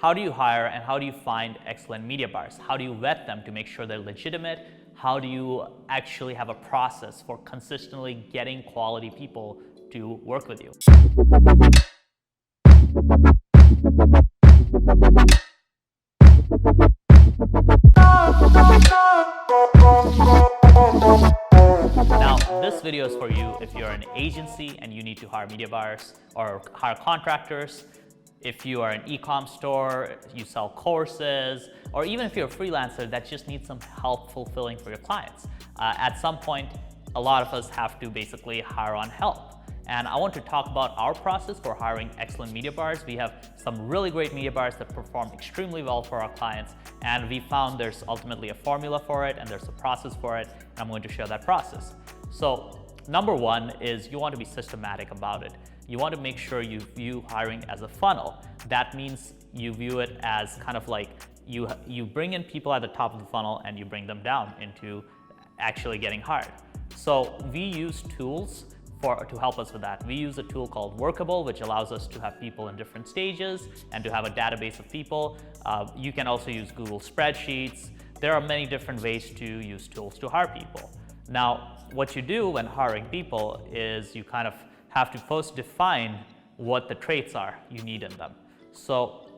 how do you hire and how do you find excellent media buyers? How do you vet them to make sure they're legitimate? How do you actually have a process for consistently getting quality people to work with you? Now, this video is for you if you're an agency and you need to hire media buyers or hire contractors, if you are an e-com store, you sell courses, or even if you're a freelancer that just needs some help fulfilling for your clients. At some point, a lot of us have to basically hire on help. And I want to talk about our process for hiring excellent media buyers. We have some really great media buyers that perform extremely well for our clients. And we found there's ultimately a formula for it and there's a process for it. And I'm going to share that process. So number one is you want to be systematic about it. You want to make sure you view hiring as a funnel. That means you view it as kind of like you bring in people at the top of the funnel and you bring them down into actually getting hired. So we use tools to help us with that. We use a tool called Workable, which allows us to have people in different stages and to have a database of people. You can also use Google spreadsheets. There are many different ways to use tools to hire people. Now, what you do when hiring people is you kind of have to first define what the traits are you need in them. So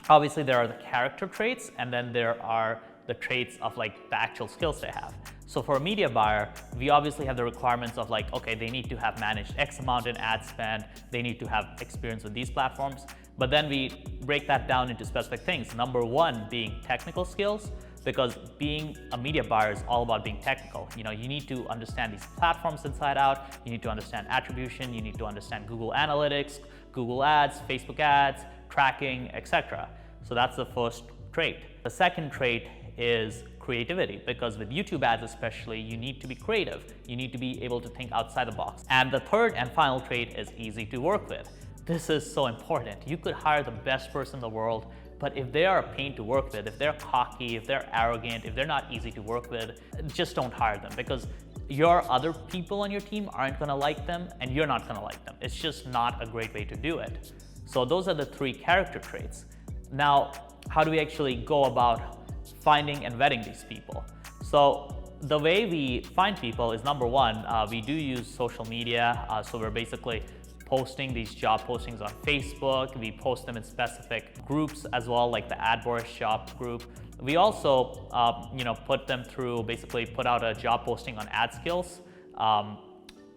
obviously there are the character traits and then there are the traits of like the actual skills they have. So for a media buyer, we obviously have the requirements of like, okay, they need to have managed X amount in ad spend, they need to have experience with these platforms, but then we break that down into specific things. Number one being technical skills, because being a media buyer is all about being technical. You know, you need to understand these platforms inside out, you need to understand attribution, you need to understand Google Analytics, Google Ads, Facebook ads, tracking, etc. So that's the first trait. The second trait is creativity, because with YouTube ads especially, you need to be creative. You need to be able to think outside the box. And the third and final trait is easy to work with. This is so important. You could hire the best person in the world, but if they are a pain to work with, if they're cocky, if they're arrogant, if they're not easy to work with, just don't hire them, because your other people on your team aren't gonna like them and you're not gonna like them. It's just not a great way to do it. So those are the three character traits. Now, how do we actually go about finding and vetting these people? So the way we find people is number one, we do use social media. So we're basically posting these job postings on Facebook. We post them in specific groups as well, like the AdWords job group. We also, put them through, basically put out a job posting on AdSkills,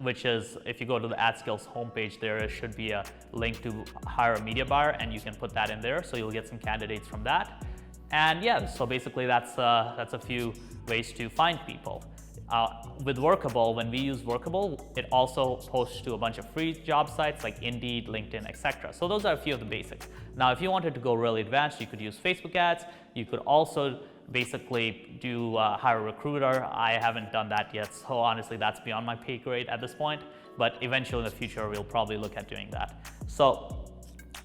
which is, if you go to the AdSkills homepage, there should be a link to hire a media buyer, and you can put that in there. So you'll get some candidates from that. And yeah, so basically that's a few ways to find people. With Workable, when we use Workable, it also posts to a bunch of free job sites like Indeed, LinkedIn, etc. So those are a few of the basics. Now, if you wanted to go really advanced, you could use Facebook ads. You could also basically do hire a recruiter. I haven't done that yet, so honestly, that's beyond my pay grade at this point. But eventually in the future, we'll probably look at doing that. So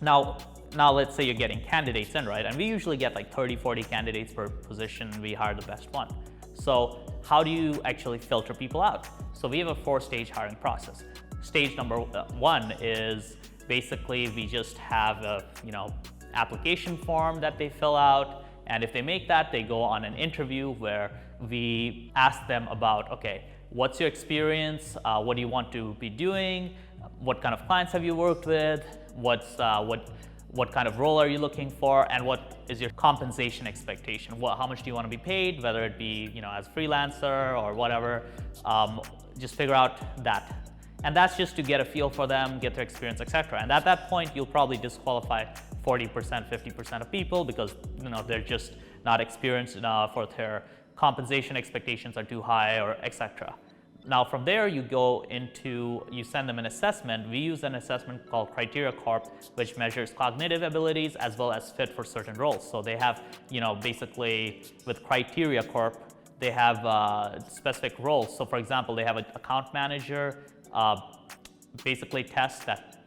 now let's say you're getting candidates in, right? And we usually get like 30, 40 candidates per position. We hire the best one. So how do you actually filter people out? So we have a 4-stage hiring process. Stage number one is basically we just have a application form that they fill out. And if they make that, they go on an interview where we ask them about, okay, what's your experience? What do you want to be doing? What kind of clients have you worked with? What kind of role are you looking for, and what is your compensation expectation? How much do you want to be paid, whether it be as freelancer or whatever. Just figure out that. And that's just to get a feel for them, get their experience, etc. And at that point, you'll probably disqualify 40%, 50% of people because they're just not experienced enough, or their compensation expectations are too high, or etc. Now from there you send them an assessment. We use an assessment called Criteria Corp, which measures cognitive abilities as well as fit for certain roles. So they have, basically with Criteria Corp, they have specific roles. So for example, they have an account manager basically test that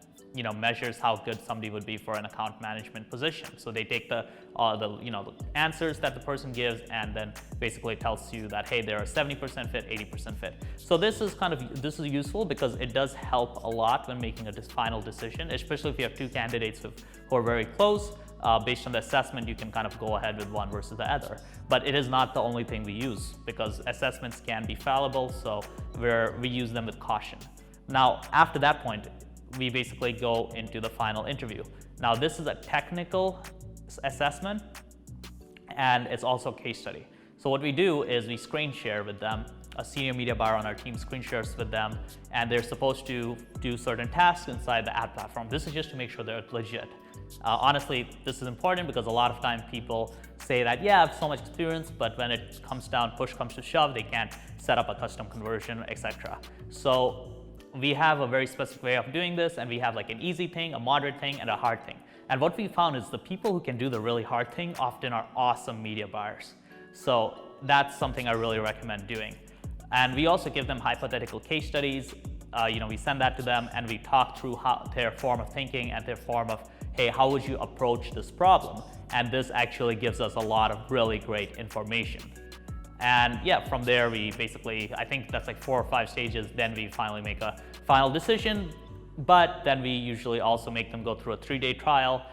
measures how good somebody would be for an account management position. So they take the answers that the person gives and then basically tells you that, hey, they're 70% fit, 80% fit. So this is useful because it does help a lot when making a final decision, especially if you have two candidates who are very close. based on the assessment, you can kind of go ahead with one versus the other. But it is not the only thing we use, because assessments can be fallible, so we use them with caution. Now, after that point, we basically go into the final interview. Now, this is a technical assessment, and it's also a case study. So what we do is we screen share with them. A senior media buyer on our team screen shares with them, and they're supposed to do certain tasks inside the ad platform. This is just to make sure they're legit. Honestly, this is important because a lot of time people say that, yeah, I have so much experience, but when it comes down, push comes to shove, they can't set up a custom conversion, etc. So we have a very specific way of doing this, and we have like an easy thing, a moderate thing, and a hard thing. And what we found is the people who can do the really hard thing often are awesome media buyers. So that's something I really recommend doing. And we also give them hypothetical case studies. We send that to them, and we talk through their form of thinking and their form of, hey, how would you approach this problem? And this actually gives us a lot of really great information. And yeah, from there we basically, I think that's like 4 or 5 stages, then we finally make a final decision. But then we usually also make them go through a 3-day trial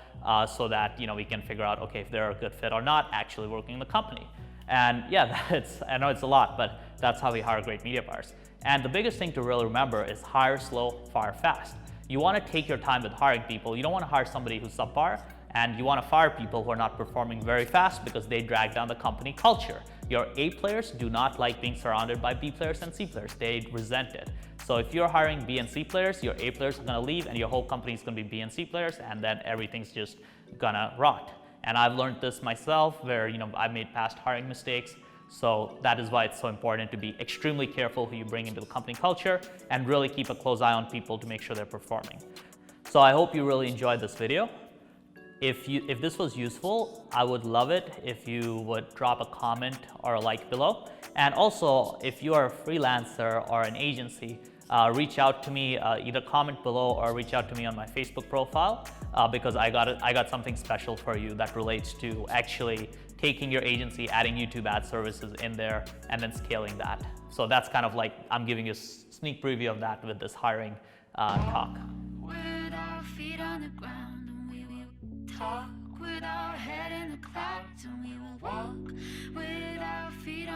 so that we can figure out, okay, if they're a good fit or not actually working in the company. And yeah, I know it's a lot, but that's how we hire great media buyers. And the biggest thing to really remember is hire slow, fire fast. You want to take your time with hiring people. You don't want to hire somebody who's subpar, and you want to fire people who are not performing very fast because they drag down the company culture. Your A players do not like being surrounded by B players and C players. They resent it. So if you're hiring B and C players, your A players are going to leave, and your whole company is going to be B and C players, and then everything's just gonna rot. And I've learned this myself, where I've made past hiring mistakes. So that is why it's so important to be extremely careful who you bring into the company culture, and really keep a close eye on people to make sure they're performing. So I hope you really enjoyed this video. If this was useful, I would love it if you would drop a comment or a like below. And also, if you are a freelancer or an agency, reach out to me, either comment below or reach out to me on my Facebook profile, because I got something special for you that relates to actually taking your agency, adding YouTube ad services in there, and then scaling that. So that's kind of like, I'm giving you a sneak preview of that with this hiring talk. With our feet on the ground, and we will talk with our head in the clouds, and we will walk with our feet on